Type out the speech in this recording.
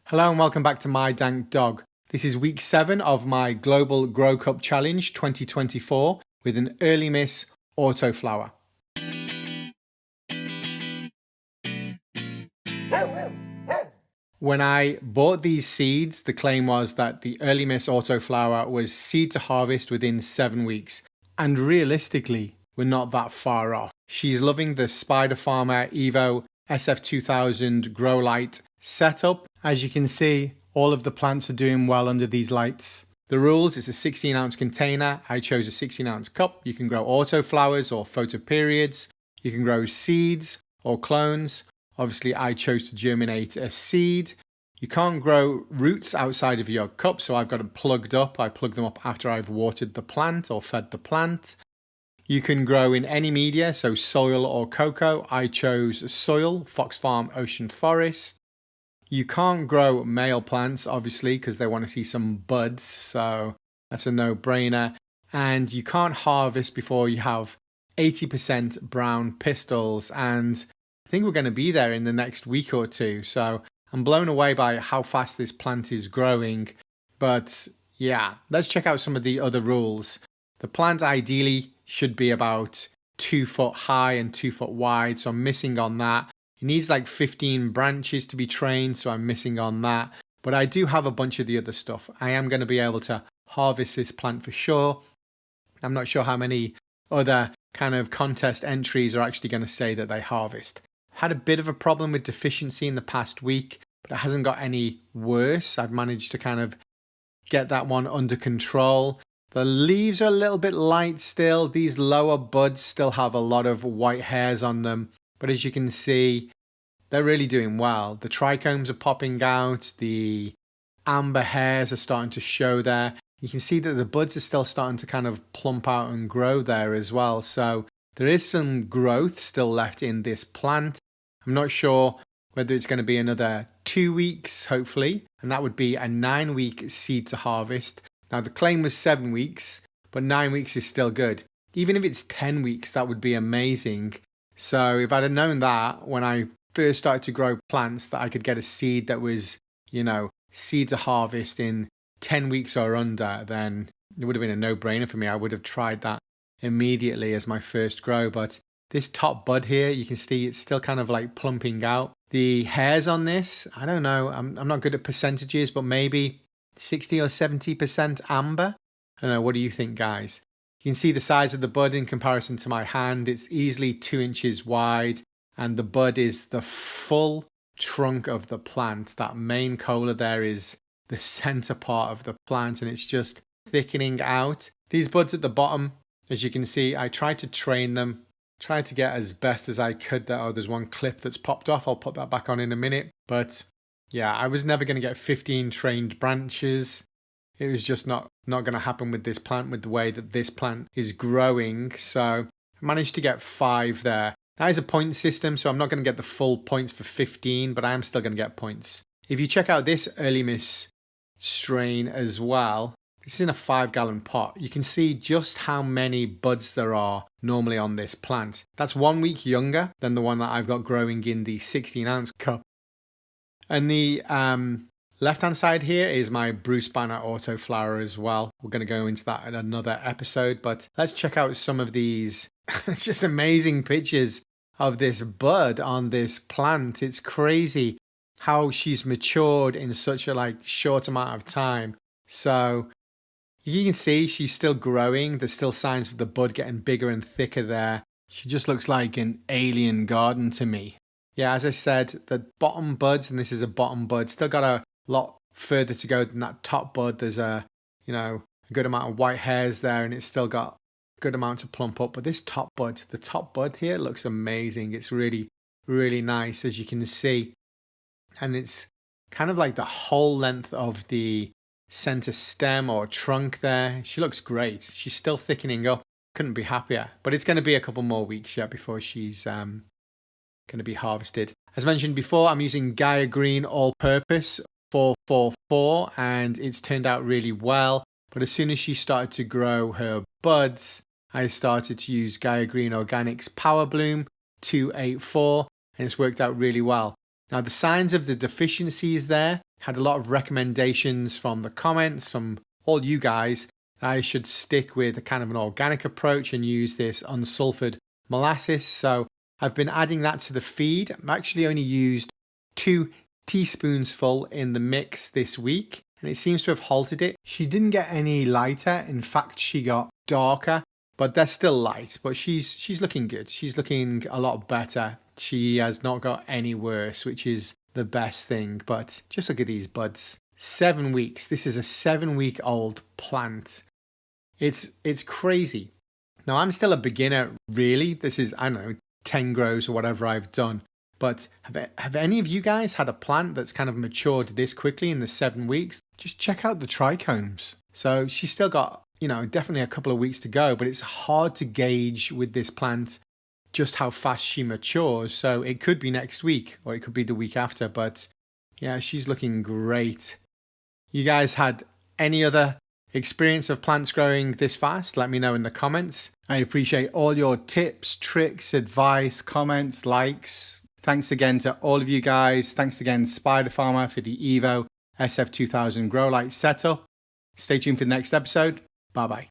Hello and welcome back to My Dank Dog. This is week 7 of my Global Grow Cup Challenge 2024 with an early miss autoflower. When I bought these seeds, the claim was that the early miss autoflower was seed to harvest within 7 weeks. And realistically, we're not that far off. She's loving the Spider Farmer Evo SF2000 grow light setup. As you can see, all of the plants are doing well under these lights. The rules, it's a 16-ounce container. I chose a 16-ounce cup. You can grow autoflowers or photoperiod. You can grow seeds or clones. Obviously, I chose to germinate a seed. You can't grow roots outside of your cup, so I've got them plugged up. I plug them up after I've watered the plant or fed the plant. You can grow in any media, so soil or cocoa. I chose soil, Fox Farm Ocean Forest. You can't grow male plants, obviously, because they want to see some buds, so that's a no-brainer. And you can't harvest before you have 80% brown pistils, and I think we're going to be there in the next week or two. So I'm blown away by how fast this plant is growing. But yeah, let's check out some of the other rules. The plant ideally should be about 2 foot high and 2 foot wide, so I'm missing on that. It needs like 15 branches to be trained, so I'm missing on that. But I do have a bunch of the other stuff. I am going to be able to harvest this plant for sure. I'm not sure how many other kind of contest entries are actually going to say that they harvest. Had a bit of a problem with deficiency in the past week, but it hasn't got any worse. I've managed to kind of get that one under control. The leaves are a little bit light still. These lower buds still have a lot of white hairs on them. But as you can see, they're really doing well. The trichomes are popping out. The amber hairs are starting to show there. You can see that the buds are still starting to kind of plump out and grow there as well. So there is some growth still left in this plant. I'm not sure whether it's going to be another 2 weeks, hopefully. And that would be a 9-week seed to harvest. Now the claim was 7 weeks, but 9 weeks is still good. Even if it's 10 weeks, that would be amazing. So if I'd have known that when I first started to grow plants, that I could get a seed that was, seed to harvest in 10 weeks or under, then it would have been a no-brainer for me. I would have tried that immediately as my first grow. But this top bud here, you can see it's still kind of like plumping out. The hairs on this, I don't know. I'm not good at percentages, but maybe 60 or 70% amber. I don't know. What do you think, guys? You can see the size of the bud in comparison to my hand. It's easily 2 inches wide, and the bud is the full trunk of the plant. That main cola there is the center part of the plant, and it's just thickening out. These buds at the bottom, as you can see, I tried to train them, tried to get as best as I could. There's one clip that's popped off. I'll put that back on in a minute. But yeah, I was never going to get 15 trained branches. It was just not going to happen with this plant, with the way that this plant is growing. So I managed to get 5 there. That is a point system, so I'm not going to get the full points for 15, but I am still going to get points. If you check out this early miss strain as well, this is in a 5-gallon pot. You can see just how many buds there are normally on this plant. That's 1 week younger than the one that I've got growing in the 16-ounce cup. And the left-hand side here is my Bruce Banner autoflower as well. We're going to go into that in another episode, but let's check out some of these. It's just amazing pictures of this bud on this plant. It's crazy how she's matured in such a short amount of time. So you can see she's still growing. There's still signs of the bud getting bigger and thicker there. She just looks like an alien garden to me. Yeah, as I said, the bottom buds, and this is a bottom bud, still got a lot further to go than that top bud. There's a good amount of white hairs there, and it's still got a good amount to plump up. But this top bud, the top bud here looks amazing. It's really, really nice, as you can see. And it's kind of like the whole length of the center stem or trunk there. She looks great. She's still thickening up. Couldn't be happier. But it's going to be a couple more weeks yet before she's going to be harvested. As mentioned before, I'm using Gaia Green All-Purpose 444, and it's turned out really well. But as soon as she started to grow her buds, I started to use Gaia Green Organics Power Bloom 284, and it's worked out really well. Now, the signs of the deficiencies there Had a lot of recommendations from the comments from all you guys that I should stick with a kind of an organic approach and use this unsulfured molasses. So I've been adding that to the feed. I've actually only used 2 teaspoons full in the mix this week, and it seems to have halted it. She didn't get any lighter. In fact, she got darker, but they're still light. But she's looking good. She's looking a lot better. She has not got any worse, which is the best thing. But just look at these buds. 7 weeks. This is a 7-week-old plant. It's crazy. Now, I'm still a beginner, really. This is, I don't know, 10 grows or whatever I've done. But have any of you guys had a plant that's kind of matured this quickly in the 7 weeks? Just check out the trichomes. So she's still got, definitely a couple of weeks to go, but it's hard to gauge with this plant just how fast she matures. So it could be next week or it could be the week after. But yeah, she's looking great. You guys had any other experience of plants growing this fast? Let me know in the comments. I appreciate all your tips, tricks, advice, comments, likes. Thanks again to all of you guys. Thanks again, Spider Farmer, for the Evo SF2000 grow light setup. Stay tuned for the next episode. Bye bye.